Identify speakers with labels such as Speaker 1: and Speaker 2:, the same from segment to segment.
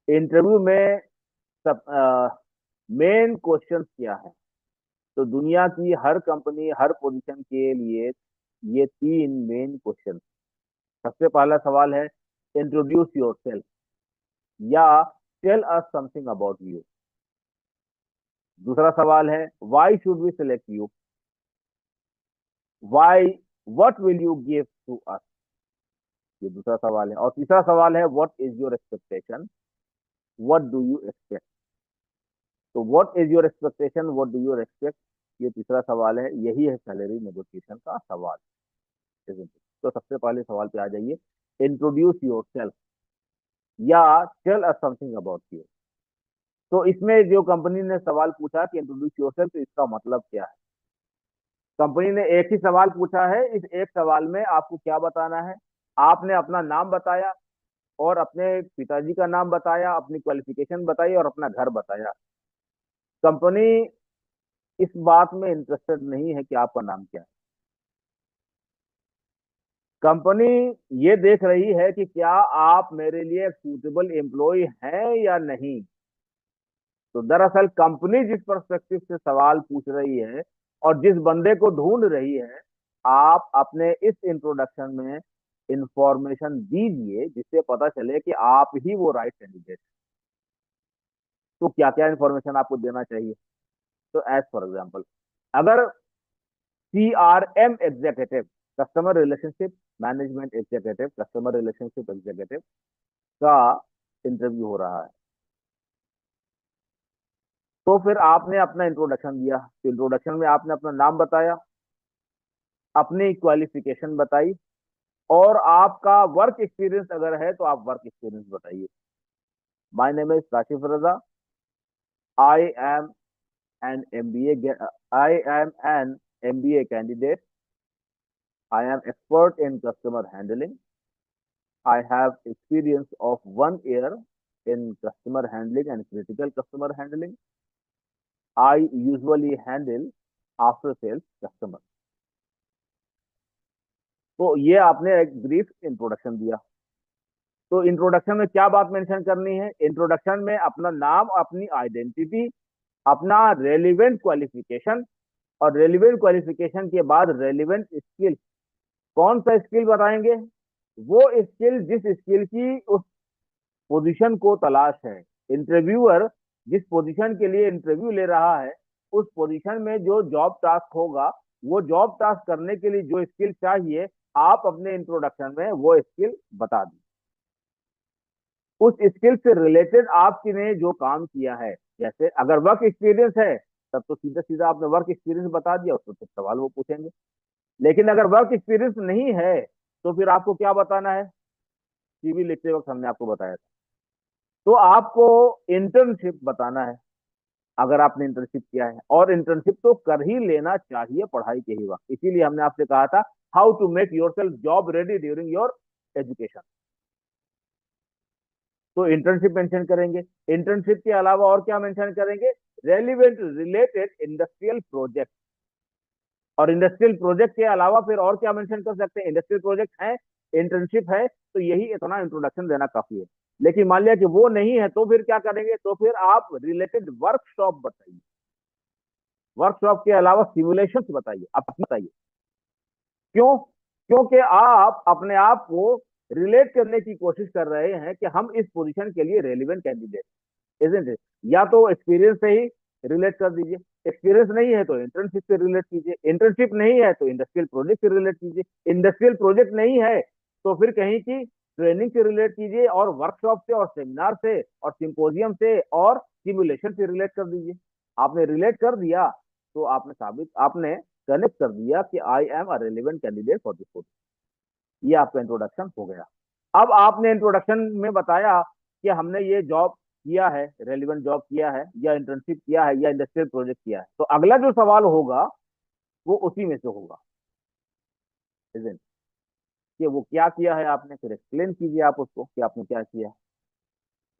Speaker 1: Interview में सब main question क्या है। तो दुनिया की हर कंपनी हर पोजीशन के लिए ये तीन मेन क्वेश्चन। सबसे पहला सवाल है इंट्रोड्यूस योरसेल्फ, या tell us something about you. दूसरा सवाल है why should we select you, why, what will you give to us. ये दूसरा सवाल है। और तीसरा सवाल है what is your expectation, what do you expect. तो what is your expectation, what do you expect, ये तीसरा सवाल है। यही है सैलरी नेगोशिएशन का सवाल। तो सबसे पहले सवाल पे आ जाइए, इंट्रोड्यूस योर सेल्फ या tell us something about you. तो इसमें जो कंपनी ने सवाल पूछा कि इंट्रोड्यूस योर सेल्फ, तो इसका मतलब क्या है। कंपनी ने एक ही सवाल पूछा है, इस एक सवाल में आपको क्या बताना है। आपने अपना नाम बताया और अपने पिताजी का नाम बताया, अपनी क्वालिफिकेशन बताई और अपना घर बताया। कंपनी इस बात में इंटरेस्टेड नहीं है कि आपका नाम क्या है। कंपनी ये देख रही है कि क्या आप मेरे लिए एक सूटेबल एम्प्लॉय हैं या नहीं। तो दरअसल कंपनी जिस पर्सपेक्टिव से सवाल पूछ रही है और जिस बंदे को ढूंढ रही है, आप अपने इस इंट्रोडक्शन में इंफॉर्मेशन दीजिए जिससे पता चले कि आप ही वो राइट कैंडिडेट। तो क्या क्या इंफॉर्मेशन आपको देना चाहिए। तो एज फॉर एग्जाम्पल, अगर CRM executive, customer relationship management executive, customer relationship executive का इंटरव्यू हो रहा है, तो फिर आपने अपना इंट्रोडक्शन दिया। तो इंट्रोडक्शन में आपने अपना नाम बताया, अपनी क्वालिफिकेशन बताई और आपका वर्क एक्सपीरियंस अगर है तो आप वर्क एक्सपीरियंस बताइए। My name is Kashif Raza, I am an MBA, I am an MBA candidate, I am expert in customer handling, I have experience of 1 year in customer handling and critical customer handling. I usually handle after sales customer. तो ये आपने एक brief introduction दिया। तो introduction में क्या बात mention करनी है। इंट्रोडक्शन में अपना नाम, अपनी आइडेंटिटी, अपना रेलिवेंट क्वालिफिकेशन, और रेलिवेंट क्वालिफिकेशन के बाद रेलिवेंट स्किल। कौन सा स्किल बताएंगे। वो स्किल जिस स्किल की उस पोजीशन को तलाश है। इंटरव्यूअर जिस पोजीशन के लिए इंटरव्यू ले रहा है, उस पोजीशन में जो जॉब टास्क होगा, वो जॉब टास्क करने के लिए जो स्किल चाहिए, आप अपने इंट्रोडक्शन में वो स्किल बता दें। उस स्किल से रिलेटेड आपने जो काम किया है, जैसे अगर वर्क एक्सपीरियंस है तब तो सीधा सीधा आपने वर्क एक्सपीरियंस बता दिया, उसको फिर सवाल वो पूछेंगे। लेकिन अगर वर्क एक्सपीरियंस नहीं है तो फिर आपको क्या बताना है। CV लिखते वक्त हमने आपको बताया था, तो आपको इंटर्नशिप बताना है अगर आपने इंटर्नशिप किया है। और इंटर्नशिप तो कर ही लेना चाहिए पढ़ाई के ही वक्त। इसीलिए हमने आपसे कहा था how to make yourself job ready during your education. तो इंटर्नशिप मेंशन करेंगे। इंटर्नशिप के अलावा और क्या मेंशन करेंगे, रेलिवेंट रिलेटेड इंडस्ट्रियल प्रोजेक्ट। और इंडस्ट्रियल प्रोजेक्ट के अलावा फिर और क्या मेंशन कर सकते हैं। इंडस्ट्रियल प्रोजेक्ट है, इंटर्नशिप है, तो यही इतना इंट्रोडक्शन देना काफी है। लेकिन मान लिया कि वो नहीं है तो फिर क्या करेंगे, तो फिर आप रिलेटेड वर्कशॉप बताइए। वर्कशॉप के अलावा सिमुलेशन बताइए। आप बताइए क्यों। क्योंकि आप अपने आप को रिलेट करने की कोशिश कर रहे हैं कि हम इस पोजीशन के लिए रेलिवेंट कैंडिडेट, इजंट इट। या तो एक्सपीरियंस से ही रिलेट कर दीजिए, एक्सपीरियंस नहीं है तो इंटर्नशिप से रिलेट कीजिए, इंटर्नशिप नहीं है तो इंडस्ट्रियल प्रोजेक्ट से रिलेट कीजिए, इंडस्ट्रियल प्रोजेक्ट नहीं है तो फिर कहीं की ट्रेनिंग से रिलेट कीजिए, और वर्कशॉप से और सेमिनार से और सिंपोजियम से और सिमुलेशन से रिलेट कर दीजिए। आपने रिलेट कर दिया तो आपने साबित, आपने कनेक्ट कर दिया कि I am a relevant candidate for this post. ये आपका इंट्रोडक्शन हो गया। अब आपने इंट्रोडक्शन में बताया कि हमने ये जॉब किया है, रेलिवेंट जॉब किया है, या इंटर्नशिप किया है, या इंडस्ट्रियल प्रोजेक्ट किया है। तो अगला जो सवाल होगा वो उसी में से होगा, इजंट, कि वो क्या किया है आपने। फिर एक्सप्लेन कीजिए आप उसको कि आपने क्या किया।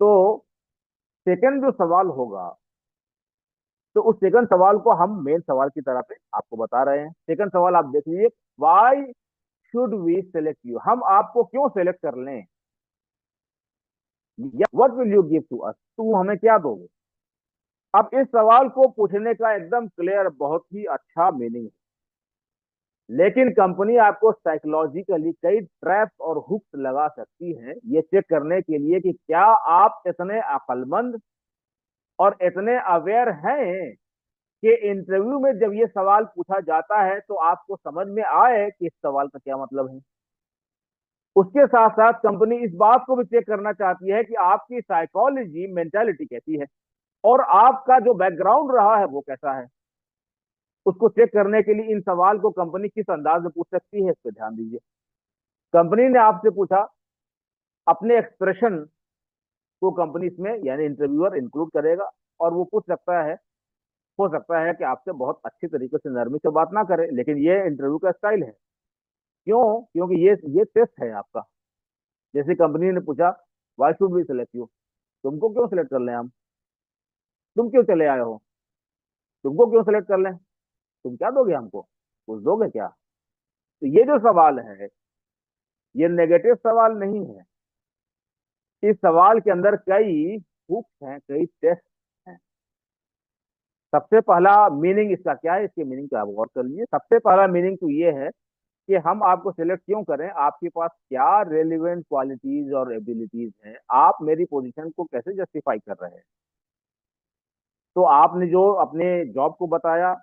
Speaker 1: तो सेकंड जो सवाल होगा, तो उस सेकंड सवाल को हम मेन सवाल की तरह पे आपको बता रहे हैं। सेकंड सवाल आप देख लीजिए, why should we select you, हम आपको क्यों सेलेक्ट कर लें। What will you give to us, तू हमें क्या दोगे। अब इस सवाल को पूछने का एकदम क्लियर बहुत ही अच्छा मीनिंग है, लेकिन कंपनी आपको साइकोलॉजिकली कई ट्रैप्स और हुक्स लगा सकती है ये चेक करने के लिए कि क्या आप इतने अक्लमंद और इतने अवेयर हैं कि इंटरव्यू में जब ये सवाल पूछा जाता है तो आपको समझ में आए कि इस सवाल का क्या मतलब है। उसके साथ साथ कंपनी इस बात को भी चेक करना चाहती है कि आपकी साइकोलॉजी मेंटालिटी कैसी है और आपका जो बैकग्राउंड रहा है वो कैसा है। उसको चेक करने के लिए इन सवाल को कंपनी किस अंदाज में पूछ सकती है, इस पर ध्यान दीजिए। कंपनी ने आपसे पूछा, अपने एक्सप्रेशन को कंपनी इसमें यानी इंटरव्यूअर इंक्लूड करेगा, और वो पूछ सकता है, हो सकता है कि आपसे बहुत अच्छी तरीके से नरमी से बात ना करे, लेकिन ये इंटरव्यू का स्टाइल है। क्यों? क्योंकि ये टेस्ट है आपका। जैसे कंपनी ने पूछा, why should we select you, तुमको क्यों सिलेक्ट कर लें हम, तुम क्यों चले आए हो, तुमको क्यों सिलेक्ट कर लें, तुम क्या दोगे हमको, कुछ दोगे क्या। तो ये जो सवाल है ये नेगेटिव सवाल नहीं है। इस सवाल के अंदर कई हुक्स हैं, कई टेस्ट हैं। सबसे पहला मीनिंग इसका क्या है, इसके मीनिंग पे आप गौर कर लीजिए। सबसे पहला मीनिंग तो ये है कि हम आपको सिलेक्ट क्यों करें, आपके पास क्या रेलिवेंट क्वालिटीज और एबिलिटीज हैं, आप मेरी पोजीशन को कैसे जस्टिफाई कर रहे हैं। तो आपने जो अपने जॉब को बताया,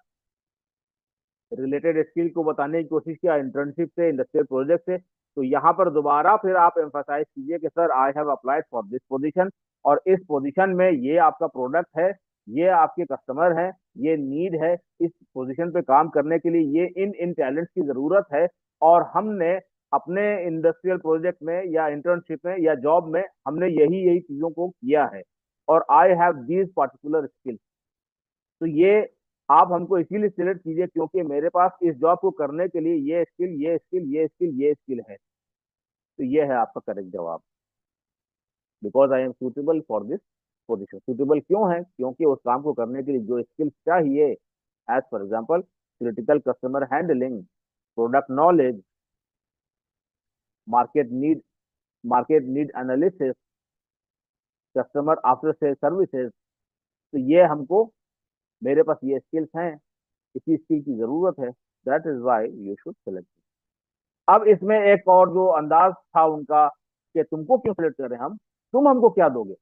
Speaker 1: रिलेटेड स्किल को बताने की कोशिश किया इंटर्नशिप से, इंडस्ट्रियल प्रोजेक्ट से, तो यहाँ पर दोबारा फिर आप एम्फासाइज कीजिए कि sir I have applied for this position, और इस पोजीशन में ये आपका प्रोडक्ट है, ये आपके कस्टमर है, ये नीड है, इस पोजीशन पे काम करने के लिए ये इन इन टैलेंट्स की जरूरत है, और हमने अपने इंडस्ट्रियल प्रोजेक्ट में या इंटर्नशिप में या जॉब में हमने यही यही चीजों को किया है, और I have these particular skills. तो ये आप हमको इसीलिए सिलेक्ट कीजिए क्योंकि मेरे पास इस जॉब को करने के लिए ये स्किल, ये स्किल, ये स्किल, ये स्किल है। तो ये है आपका करेक्ट जवाब। Because I am suitable for this position. Suitable क्यों है? क्योंकि उस काम को करने के लिए जो स्किल चाहिए, as for example critical customer handling, product knowledge, market need, market need analysis, customer after sale services, तो ये हमको, मेरे पास ये स्किल्स हैं, इसी स्किल की जरूरत है, that is why you should select. अब इसमें एक और जो अंदाज था उनका कि तुमको क्यों सिलेक्ट करें हम, तुम हमको क्या दोगे।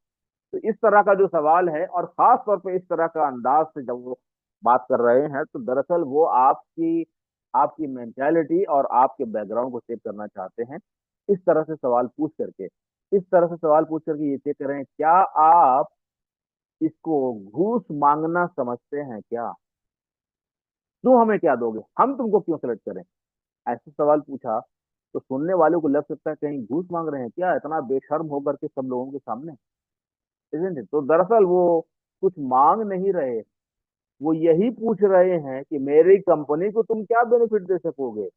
Speaker 1: तो इस तरह का जो सवाल है, और खास तौर पे इस तरह का अंदाज से जब वो बात कर रहे हैं, तो दरअसल वो आपकी आपकी मेंटालिटी और आपके बैकग्राउंड को चेक करना चाहते हैं। इस तरह से सवाल पूछ करके, इस तरह से सवाल पूछ करके ये चेक करें क्या आप इसको घूस मांगना समझते हैं क्या। तुम हमें क्या दोगे, हम तुमको क्यों सेलेक्ट करें। ऐसे सवाल पूछा तो सुनने वालों को लग सकता है कहीं घूस मांग रहे हैं क्या, इतना बेशर्म होकर के सब लोगों के सामने, isn't it? तो दरअसल वो कुछ मांग नहीं रहे, वो यही पूछ रहे हैं कि मेरी कंपनी को तुम क्या बेनिफिट दे सकोगे।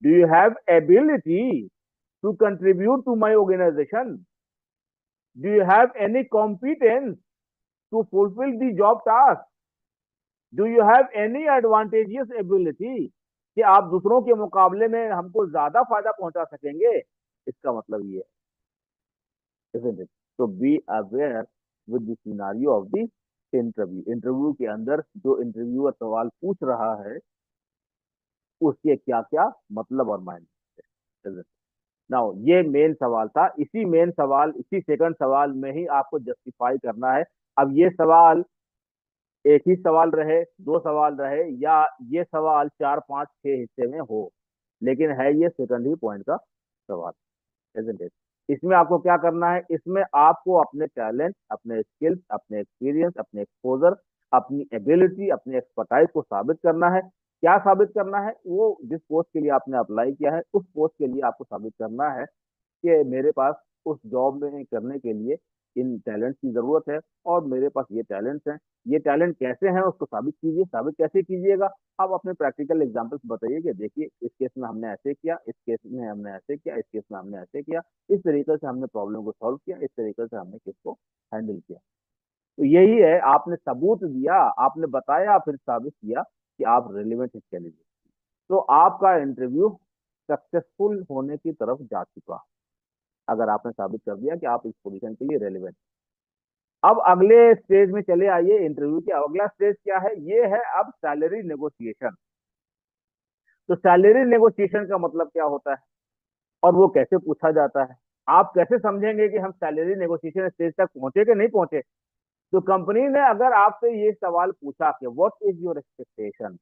Speaker 1: Do you have ability to contribute to my organisation, do you have any competence to fulfil the job task, do you have any advantageous ability कि आप दूसरों के मुकाबले में हमको ज्यादा फायदा पहुंचा सकेंगे। इसका मतलब ये है, isn't it? तो be aware with the scenario of the interview. Interview के अंदर जो इंटरव्यूअर सवाल पूछ रहा है उसके क्या क्या मतलब और मायने। नाउ ये मेन सवाल था, इसी मेन सवाल, इसी सेकंड सवाल में ही आपको जस्टिफाई करना है। अब ये सवाल एक ही सवाल रहे, दो सवाल रहे, या ये सवाल चार पांच छह हिस्से में हो, लेकिन है ये सेकंड ही पॉइंट का सवाल, isn't it? इसमें आपको क्या करना है, इसमें आपको अपने टैलेंट, अपने स्किल्स, अपने एक्सपीरियंस, अपने एक्सपोजर, अपनी एबिलिटी, अपने एक्सपर्टाइज को साबित करना है। क्या साबित करना है? वो जिस पोस्ट के लिए आपने अप्लाई किया है उस पोस्ट के लिए आपको साबित करना है कि मेरे पास उस जॉब में करने के लिए इन टैलेंट्स की जरूरत है, और मेरे पास ये टैलेंट्स हैं। ये टैलेंट कैसे हैं उसको साबित कीजिए। साबित कैसे कीजिएगा? आप अपने प्रैक्टिकल एग्जांपल्स बताइए कि देखिए इस केस में हमने ऐसे किया, इस केस में हमने ऐसे किया, इस केस में हमने ऐसे किया, इस तरीके से हमने प्रॉब्लम को सॉल्व किया, इस तरीके से हमने केस को हैंडल किया। तो यही है, आपने सबूत दिया, आपने बताया, फिर साबित किया कि आप रेलिवेंट इसके लिए। तो आपका इंटरव्यू सक्सेसफुल होने की तरफ जा चुका। अगर आपने साबित कर दिया कि आप इस पोजीशन के लिए रेलिवेंट। अब अगले स्टेज में चले आइए, इंटरव्यू के अगला स्टेज क्या है, ये है अब सैलरी नेगोशिएशन। तो सैलरी नेगोशिएशन का मतलब क्या होता है और वो कैसे पूछा जाता है, आप कैसे समझेंगे कि हम सैलरी नेगोशिएशन स्टेज तक पहुंचे कि नहीं पहुंचे। तो कंपनी ने अगर आपसे ये सवाल पूछा कि व्हाट इज योर एक्सपेक्टेशन,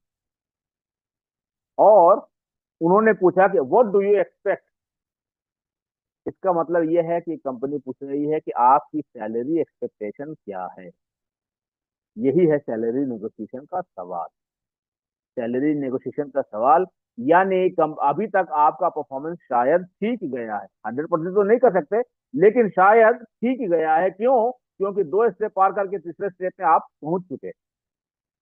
Speaker 1: और उन्होंने पूछा कि व्हाट डू यू एक्सपेक्ट, इसका मतलब यह है कि कंपनी पूछ रही है कि आपकी सैलरी एक्सपेक्टेशन क्या है। यही है सैलरी नेगोशिएशन का सवाल। सैलरी नेगोशिएशन का सवाल, यानी कम अभी तक आपका परफॉर्मेंस शायद ठीक गया है, 100% तो नहीं कर सकते, लेकिन शायद ठीक गया है। क्यों? क्योंकि 2 स्टेप पार करके तीसरे स्टेप में आप पहुंच चुके,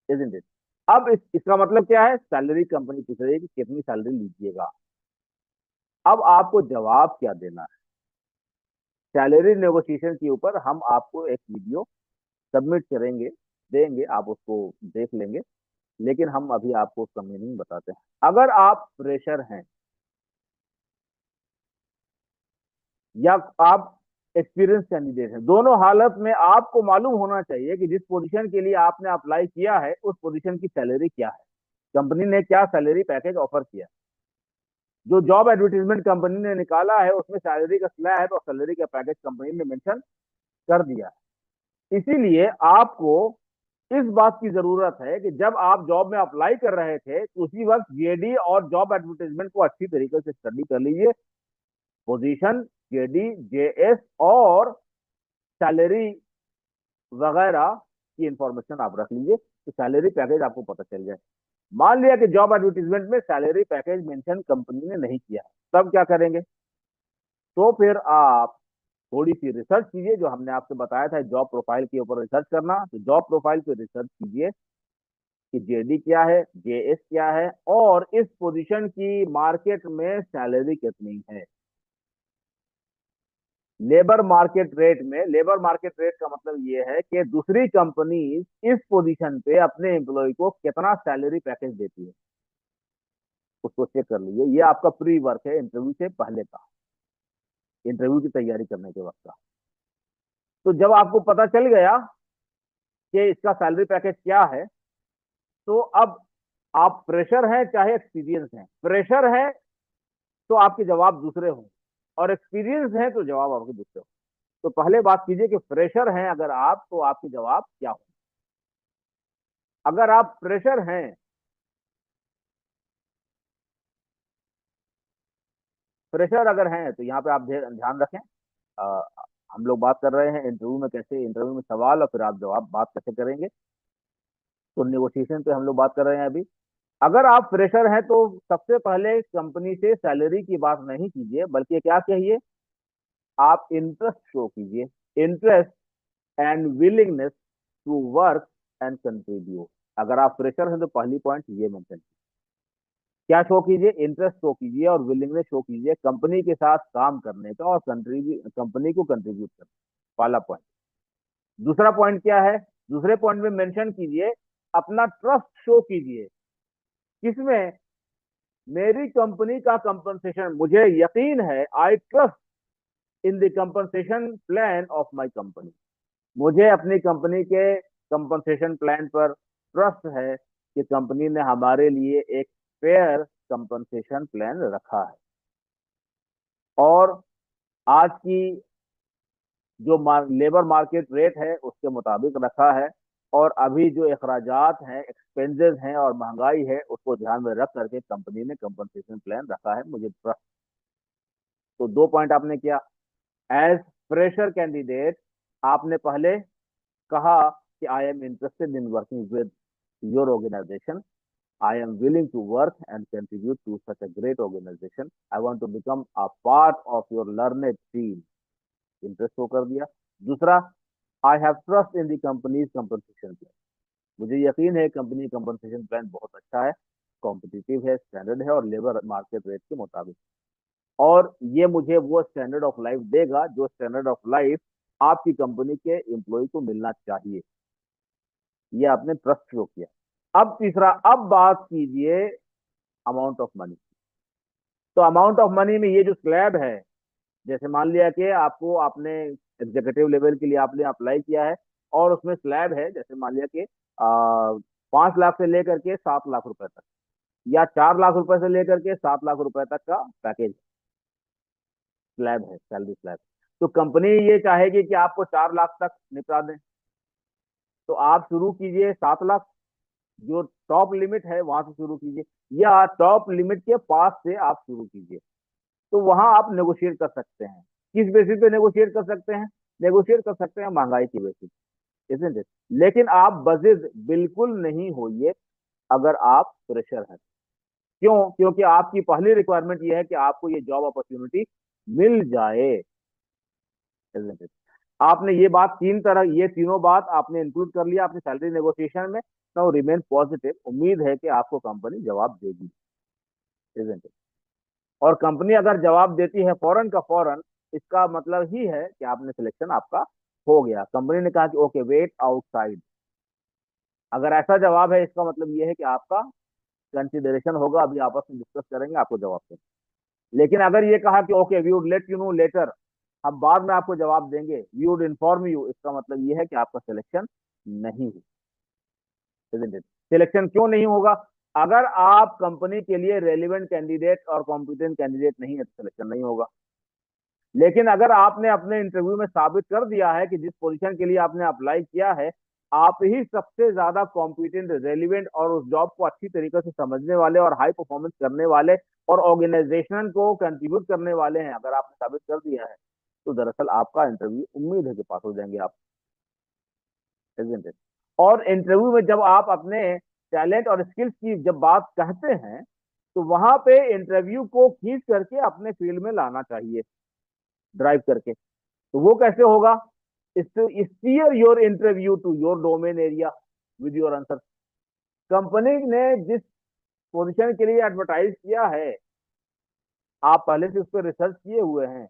Speaker 1: इजंट इट। अब इसका मतलब क्या है, सैलरी कंपनी पूछ रही है कि कितनी सैलरी लीजिएगा। अब आपको जवाब क्या देना है। सैलरी नेगोशिएशन के ऊपर हम आपको एक वीडियो सबमिट करेंगे, देंगे, आप उसको देख लेंगे, लेकिन हम अभी आपको उसका मीनिंग बताते हैं। अगर आप फ्रेशर हैं या आप एक्सपीरियंस कैंडिडेट हैं, दोनों हालत में आपको मालूम होना चाहिए कि जिस पोजीशन के लिए आपने अप्लाई किया है उस पोजीशन की सैलरी क्या है, कंपनी ने क्या सैलरी पैकेज ऑफर किया। जो जॉब एडवर्टीजमेंट कंपनी ने निकाला है उसमें सैलरी का स्लैब है और सैलरी का पैकेज कंपनी ने मेंशन कर दिया है। इसीलिए आपको इस बात की जरूरत है कि जब आप जॉब में अप्लाई कर रहे थे तो उसी वक्त जेडी और जॉब एडवर्टीजमेंट को अच्छी तरीके से स्टडी कर लीजिए। पोजीशन, जेडी, जेएस और सैलरी वगैरह की इंफॉर्मेशन आप रख लीजिए, तो सैलरी पैकेज आपको पता चल जाए। मान लिया कि जॉब एडवर्टीजमेंट में सैलरी पैकेज मेंशन कंपनी ने नहीं किया, तब क्या करेंगे। तो फिर आप थोड़ी सी रिसर्च कीजिए, जो हमने आपसे बताया था जॉब प्रोफाइल के ऊपर रिसर्च करना, तो जॉब प्रोफाइल पे रिसर्च कीजिए कि जेडी क्या है, जेएस क्या है, और इस पोजीशन की मार्केट में सैलरी कितनी है। लेबर मार्केट रेट में, लेबर मार्केट रेट का मतलब ये है कि दूसरी कंपनी इस पोजीशन पे अपने एम्प्लॉय को कितना सैलरी पैकेज देती है, उसको चेक कर लीजिए। ये आपका प्री वर्क है इंटरव्यू से पहले का, इंटरव्यू की तैयारी करने के वक्त का। तो जब आपको पता चल गया कि इसका सैलरी पैकेज क्या है, तो अब आप फ्रेशर हैं चाहे एक्सपीरियंस हैं, फ्रेशर हैं तो आपके जवाब दूसरे हों और एक्सपीरियंस हैं तो जवाब आपके दूसरे हों। तो पहले बात कीजिए कि फ्रेशर हैं अगर आप, तो आपके जवाब क्या हो। अगर आप फ्रेशर हैं, फ्रेशर अगर हैं तो यहाँ पे आप ध्यान रखें। अ, हम लोग बात कर रहे हैं इंटरव्यू में कैसे, इंटरव्यू में सवाल और फिर आप जवाब बात कैसे करेंगे। तो नेगोशिएशन पे हम लोग बात कर रहे हैं अभी। अगर आप फ्रेशर हैं तो सबसे पहले कंपनी से सैलरी की बात नहीं कीजिए, बल्कि क्या कहिए, आप इंटरेस्ट शो कीजिए, interest and willingness to work and contribute. अगर आप फ्रेशर हैं तो पहली पॉइंट ये मेंशन, क्या शो कीजिए, इंटरेस्ट शो कीजिए और विलिंगनेस शो कीजिए कंपनी के साथ काम करने का और कंपनी को कंट्रीब्यूट करने, पहला पॉइंट। दूसरा पॉइंट क्या है, दूसरे पॉइंट में मेंशन कीजिए, अपना ट्रस्ट शो कीजिए, किसमें, मेरी कंपनी का कंपनसेशन, मुझे यकीन है, I trust in the compensation plan of my company, मुझे अपनी कंपनी के कंपनसेशन प्लान पर ट्रस्ट है कि कंपनी ने हमारे लिए एक फेयर कंपनसेशन प्लान रखा है और आज की जो लेबर मार्केट रेट है उसके मुताबिक रखा है, और अभी जो अखराजात हैं, एक्सपेंसेस हैं और महंगाई है, उसको ध्यान में रख करके कंपनी ने कंपनसेशन प्लान रखा है, मुझे ट्रस्ट। तो 2 पॉइंट आपने किया। एज फ्रेशर कैंडिडेट आपने पहले कहा कि I am interested in working with your organisation, I am willing to work and contribute to such a great organization. I want to become a part of your learned team. Interest show कर दिया। दूसरा, I have trust in the companies compensation plan, मुझे यकीन है company compensation plan बहुत अच्छा है, competitive है, स्टैंडर्ड है और लेबर मार्केट रेट के मुताबिक, और ये मुझे वो स्टैंडर्ड ऑफ लाइफ देगा जो स्टैंडर्ड ऑफ लाइफ आपकी कंपनी के एम्प्लॉय को मिलना चाहिए। ये आपने ट्रस्ट शो किया। अब तीसरा, अब बात कीजिए अमाउंट ऑफ मनी। तो अमाउंट ऑफ मनी में ये जो स्लैब है, जैसे मान लिया कि आपको आपने एग्जीक्यूटिव लेवल के लिए आपने अप्लाई किया है और उसमें स्लैब है, जैसे मान लिया कि 5 लाख से लेकर के 7 लाख रुपए तक, या 4 लाख रुपए से लेकर के 7 लाख रुपए तक का पैकेज स्लैब है, सैलरी स्लैब। तो कंपनी ये चाहेगी कि आपको 4 लाख तक निपटा दें, तो आप शुरू कीजिए 7 लाख, जो टॉप लिमिट है वहां से शुरू कीजिए, या टॉप लिमिट के पास से आप शुरू कीजिए। तो वहां आप नेगोशिएट कर सकते हैं। किस बेसिस पे नेगोशिएट कर सकते हैं? नेगोशिएट कर सकते हैं महंगाई की बेसिस, isn't it? लेकिन आप बजिद बिल्कुल नहीं होइए अगर आप फ्रेशर हैं। क्यों? क्योंकि आपकी पहली रिक्वायरमेंट ये है कि आपको ये जॉब अपॉर्चुनिटी मिल जाए, isn't it? आपने ये बात तीन तरह, ये तीनों बात आपने इंक्लूड कर लिया अपनी सैलरी नेगोशिएशन में। नाउ रिमेन पॉजिटिव, उम्मीद है कि आपको कंपनी जवाब देगी, isn't it? और कंपनी अगर जवाब देती है फौरन का फौरन, इसका मतलब ही है कि आपने सिलेक्शन आपका हो गया। कंपनी ने कहा कि ओके वेट आउटसाइड, अगर ऐसा जवाब है इसका मतलब ये है कि आपका कंसिडरेशन होगा, अभी आपस में डिस्कस करेंगे, आपको जवाब देंगे। लेकिन अगर ये कहा कि okay we would let you know later, हम बाद में आपको जवाब देंगे, वी वुड इन्फॉर्म यू, इसका मतलब ये है कि आपका सिलेक्शन नहीं है। सिलेक्शन क्यों नहीं होगा? अगर आप कंपनी के लिए रेलिवेंट कैंडिडेट और कॉम्पिटेंट कैंडिडेट नहीं है तो सिलेक्शन नहीं होगा। लेकिन अगर आपने अपने इंटरव्यू में साबित कर दिया है कि जिस पोजीशन के लिए आपने अप्लाई किया है, आप ही सबसे ज्यादा कॉम्पिटेंट, रेलिवेंट और उस जॉब को अच्छी तरीके से समझने वाले और हाई परफॉर्मेंस करने वाले और ऑर्गेनाइजेशन को कंट्रीब्यूट करने वाले हैं, अगर आपने साबित कर दिया है, तो दरअसल आपका इंटरव्यू उम्मीद है कि पास हो जाएंगे आप, isn't it? और इंटरव्यू में जब आप अपने टैलेंट और स्किल्स की जब बात कहते हैं, तो वहां पे इंटरव्यू को खींच करके अपने फील्ड में लाना चाहिए, ड्राइव करके। तो वो कैसे होगा? Steer your interview to your domain area with your answer. Company ने जिस पोजीशन के लिए एडवर्टाइज किया है, आप पहले से उस पर रिसर्च किए हुए हैं,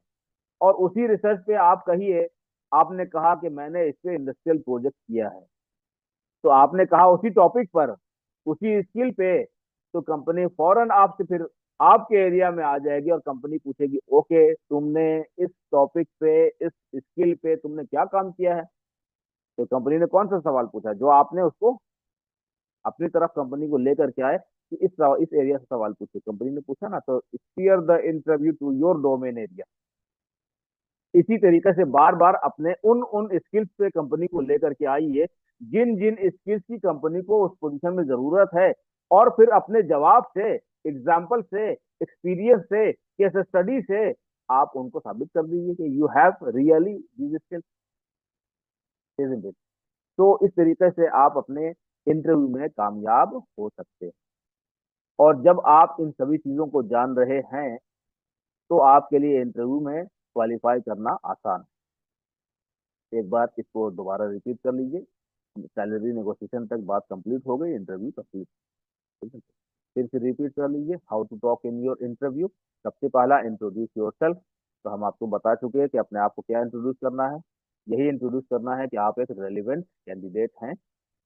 Speaker 1: और उसी रिसर्च पे आप कहिए, आपने कहा कि मैंने इस पे इंडस्ट्रियल प्रोजेक्ट किया है, तो आपने कहा उसी टॉपिक पर, उसी स्किल पे, तो कंपनी फौरन आपसे फिर आपके एरिया में आ जाएगी और कंपनी पूछेगी ओके तुमने इस टॉपिक पे, इस स्किल पे तुमने क्या काम किया है। तो कंपनी ने कौन सा सवाल पूछा जो आपने उसको अपनी तरफ कंपनी को लेकर के आए कि इस एरिया से सवाल पूछे, कंपनी ने पूछा ना, तो steer the interview to your domain area. इसी तरीके से बार बार अपने उन उन स्किल्स पे कंपनी को लेकर के आइए जिन जिन स्किल्स की कंपनी को उस पोजीशन में जरूरत है, और फिर अपने जवाब से, एग्जाम्पल से, एक्सपीरियंस से, केस स्टडी से आप उनको साबित कर दीजिए कि you have really these skills, isn't it? तो इस तरीके से आप अपने इंटरव्यू में कामयाब हो सकते हैं। और जब आप इन सभी चीजों को जान रहे हैं, तो आपके लिए इंटरव्यू में क्वालिफाई करना आसान है। एक बार इसको दोबारा रिपीट कर लीजिए। सैलरी नेगोशिएशन तक बात कंप्लीट हो गई, इंटरव्यू कंप्लीट, ठीक है? फिर से रिपीट कर लीजिए, how to talk in your interview. सबसे पहला, इंट्रोड्यूस योर सेल्फ। तो हम आपको बता चुके हैं कि अपने आप को क्या इंट्रोड्यूस करना है। यही इंट्रोड्यूस करना है कि आप एक रेलिवेंट कैंडिडेट हैं,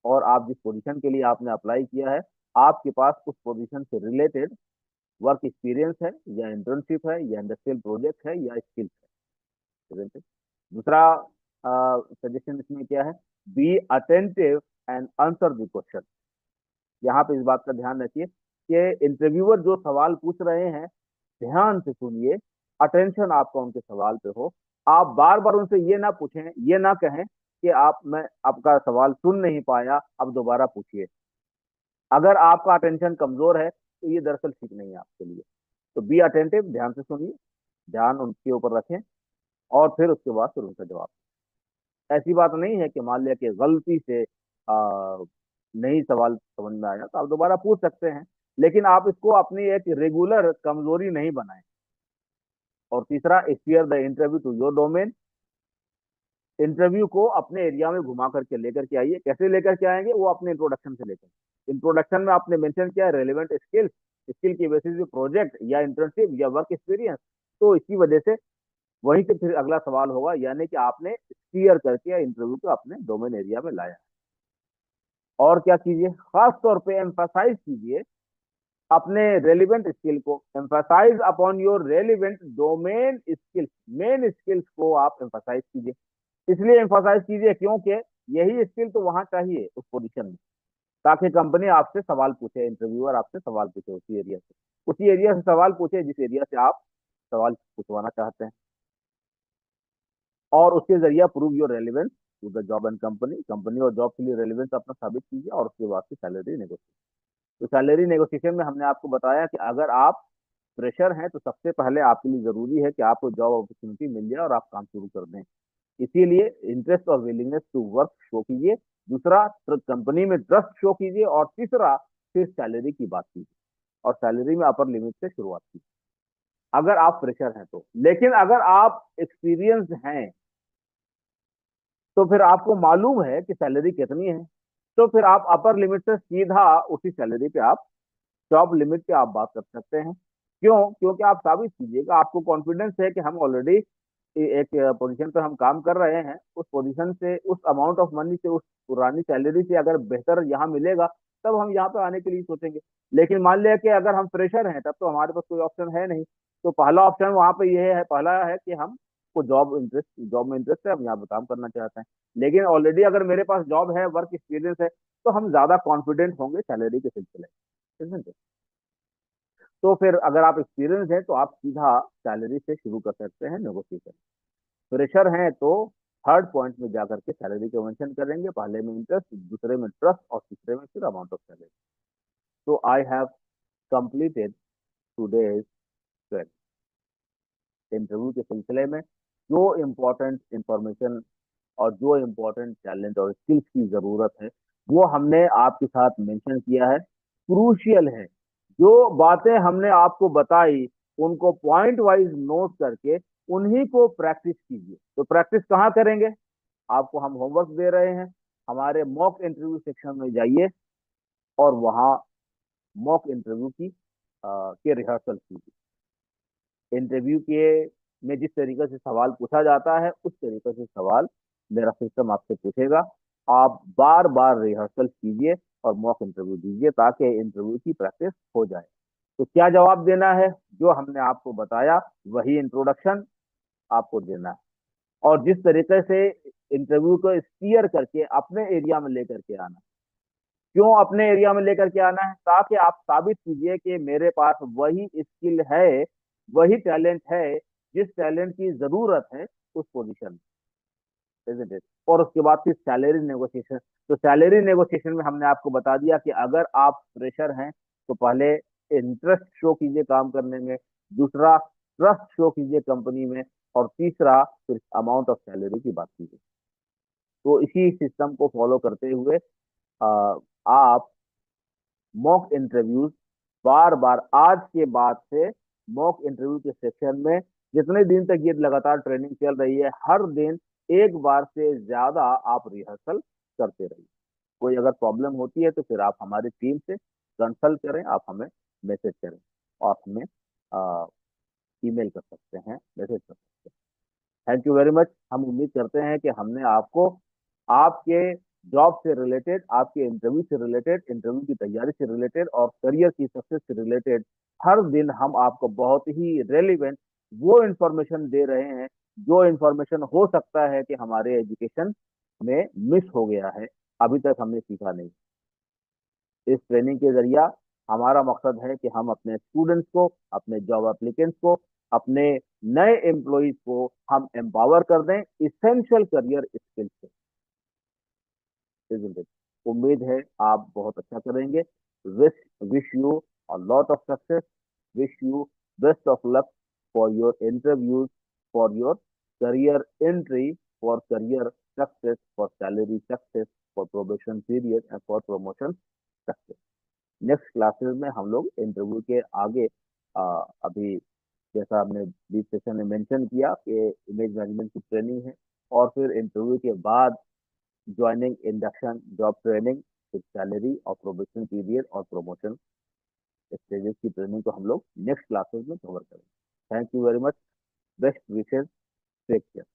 Speaker 1: और आप जिस पोजीशन के लिए आपने अप्लाई किया है, आपके पास उस पोजीशन से रिलेटेड वर्क एक्सपीरियंस है, या इंटर्नशिप है, या इंडस्ट्रियल प्रोजेक्ट है, या स्किल्स है। दूसरा सजेशन इसमें क्या है? Be attentive and answer the question. यहाँ पे इस बात का ध्यान रखिए कि इंटरव्यूअर जो सवाल पूछ रहे हैं, ध्यान से सुनिए, अटेंशन आपका उनके सवाल पे हो। आप बार बार उनसे ये ना पूछें, ये ना कहें कि आप, मैं आपका सवाल सुन नहीं पाया, अब दोबारा पूछिए। अगर आपका अटेंशन कमजोर है तो ये दरअसल ठीक नहीं है आपके लिए। तो बी अटेंटिव, ध्यान से सुनिए, ध्यान उनके ऊपर रखें, और फिर उसके बाद फिर उनका जवाब। ऐसी बात नहीं है कि मान लिया कि गलती से नहीं सवाल समझ में आया तो आप दोबारा पूछ सकते हैं, लेकिन आप इसको अपनी एक रेगुलर कमजोरी नहीं बनाएं। और तीसरा, steer the interview to your domain. Interview को अपने एरिया में घुमा करके लेकर के आइए। कैसे लेकर के आएंगे? वो अपने इंट्रोडक्शन से लेकर, इंट्रोडक्शन में आपने मेंशन किया रेलिवेंट स्किल्स, स्किल की बेसिस पे प्रोजेक्ट या इंटर्नशिप या वर्क एक्सपीरियंस, तो इसी वजह से वहीं से फिर अगला सवाल होगा, यानी कि आपने स्टीयर करके इंटरव्यू को अपने डोमेन एरिया में लाया। और क्या कीजिए, खास तौर पे एम्फासाइज कीजिए अपने रेलिवेंट स्किल को, emphasise upon your relevant domain skills, main skills को आप एम्फसाइज कीजिए। इसलिए एम्फसाइज कीजिए क्योंकि यही स्किल तो वहां चाहिए उस पोजीशन में, ताकि कंपनी आपसे सवाल पूछे, इंटरव्यूअर आपसे सवाल पूछे उसी एरिया से सवाल पूछे जिस एरिया से आप सवाल पूछवाना चाहते हैं, और उसके जरिए prove your relevance to the job and company, company और जॉब के लिए रेलिवेंस अपना साबित कीजिए, और उसके बाद फिर सैलरी नेगोशिएशन। तो सैलरी नेगोशिएशन में हमने आपको बताया कि अगर आप प्रेशर हैं तो सबसे पहले आपके लिए जरूरी है कि आपको जॉब अपॉर्चुनिटी मिल जाए और आप काम शुरू कर दें। इसीलिए इंटरेस्ट और विलिंगनेस टू वर्क शो कीजिए, दूसरा कंपनी में ट्रस्ट शो कीजिए, और तीसरा फिर सैलरी की बात कीजिए, और सैलरी में अपर लिमिट से शुरुआत कीजिए अगर आप फ्रेशर हैं तो। लेकिन अगर आप एक्सपीरियंस हैं तो फिर आपको मालूम है कि सैलरी कितनी है, तो फिर आप अपर लिमिट से सीधा उसी सैलरी पे आप, टॉप लिमिट पे आप बात कर सकते हैं। क्यों? क्योंकि आप साबित कीजिएगा, आपको कॉन्फिडेंस है कि हम ऑलरेडी एक पोजीशन पर हम काम कर रहे हैं, उस पोजीशन से, उस अमाउंट ऑफ मनी से, उस पुरानी सैलरी से अगर बेहतर यहाँ मिलेगा तब हम यहाँ पे आने के लिए सोचेंगे। लेकिन मान लिया कि अगर हम फ्रेशर हैं तब तो हमारे पास कोई ऑप्शन है नहीं, तो पहला ऑप्शन वहां पे ये है, पहला है कि हम को जॉब में इंटरेस्ट है, हम यहाँ पे काम करना चाहते हैं। लेकिन ऑलरेडी अगर मेरे पास जॉब है, वर्क एक्सपीरियंस है, तो हम ज्यादा कॉन्फिडेंट होंगे सैलरी के सिलसिले में, isn't it? तो फिर अगर आप एक्सपीरियंस हैं तो आप सीधा सैलरी से शुरू कर सकते हैं नेगोशिएशन। फ्रेशर हैं तो थर्ड पॉइंट में जाकर के सैलरी को मेंशन करेंगे, पहले में इंटरेस्ट, दूसरे में ट्रस्ट, और तीसरे में फिर अमाउंट ऑफ सैलरी। तो I have completed today's interview के सिलसिले में जो इम्पोर्टेंट इंफॉर्मेशन और जो इम्पोर्टेंट टैलेंट और स्किल्स की जरूरत है वो हमने आपके साथ मेंशन किया है, क्रूशियल है। जो बातें हमने आपको बताई उनको पॉइंट वाइज नोट करके उन्हीं को प्रैक्टिस कीजिए। तो प्रैक्टिस कहाँ करेंगे? आपको हम होमवर्क दे रहे हैं, हमारे मॉक इंटरव्यू सेक्शन में जाइए और वहाँ मॉक इंटरव्यू के रिहर्सल कीजिए। इंटरव्यू के में जिस तरीके से सवाल पूछा जाता है उस तरीके से सवाल मेरा सिस्टम आपसे पूछेगा। आप बार बार रिहर्सल कीजिए और मॉक इंटरव्यू दीजिए ताकि इंटरव्यू की प्रैक्टिस हो जाए। तो क्या जवाब देना है? जो हमने आपको बताया वही इंट्रोडक्शन आपको देना है, और जिस तरीके से इंटरव्यू को स्टीयर करके अपने एरिया में लेकर के आना। क्यों अपने एरिया में लेकर के आना है? ताकि आप साबित कीजिए कि मेरे पास वही स्किल है, वही टैलेंट है जिस टैलेंट की जरूरत है उस पोजीशन में, isn't it? और उसके बाद फिर सैलरी नेगोशिएशन। तो सैलरी नेगोशिएशन में हमने आपको बता दिया कि अगर आप फ्रेशर हैं तो पहले इंटरेस्ट शो कीजिए काम करने में, दूसरा ट्रस्ट शो कीजिए कंपनी में, और तीसरा फिर अमाउंट ऑफ सैलरी की बात कीजिए। तो इसी सिस्टम को फॉलो करते हुए आप मॉक इंटरव्यूज बार बार आज के बाद से मॉक इंटरव्यू के सेक्शन में, जितने दिन तक ये लगातार ट्रेनिंग चल रही है, हर दिन एक बार से ज्यादा आप रिहर्सल करते रहिए। कोई अगर प्रॉब्लम होती है तो फिर आप हमारी टीम से कंसल्ट करें, आप हमें मैसेज करें, और हमें ईमेल कर सकते हैं, मैसेज कर सकते हैं। Thank you very much. हम उम्मीद करते हैं कि हमने आपको आपके जॉब से रिलेटेड, आपके इंटरव्यू से रिलेटेड, इंटरव्यू की तैयारी से रिलेटेड और करियर की सक्सेस से रिलेटेड हर दिन हम आपको बहुत ही रेलिवेंट वो इंफॉर्मेशन दे रहे हैं जो इंफॉर्मेशन हो सकता है कि हमारे एजुकेशन में मिस हो गया है, अभी तक हमने सीखा नहीं। इस ट्रेनिंग के जरिया हमारा मकसद है कि हम अपने स्टूडेंट्स को, अपने जॉब एप्लीकेंट्स को, अपने नए एम्प्लॉयज को हम एम्पावर कर दें इसेंशियल करियर स्किल्स से, isn't it? उम्मीद है आप बहुत अच्छा करेंगे। Wish wish you a lot of success, wish you best of luck for your interviews, for your career entry, for career success, for salary success, for probation period and for promotion success. Next classes में हम लोग interview के आगे अभी जैसा हमने बीच session में mention किया कि इमेज मैनेजमेंट की ट्रेनिंग है, और फिर इंटरव्यू के बाद ज्वाइनिंग, इंडक्शन, जॉब ट्रेनिंग, फिर सैलरी और प्रोबेशन पीरियड और प्रमोशन स्टेजेस की ट्रेनिंग को हम लोग नेक्स्ट क्लासेस में कवर करेंगे। Thank you very much. Best wishes. Take care.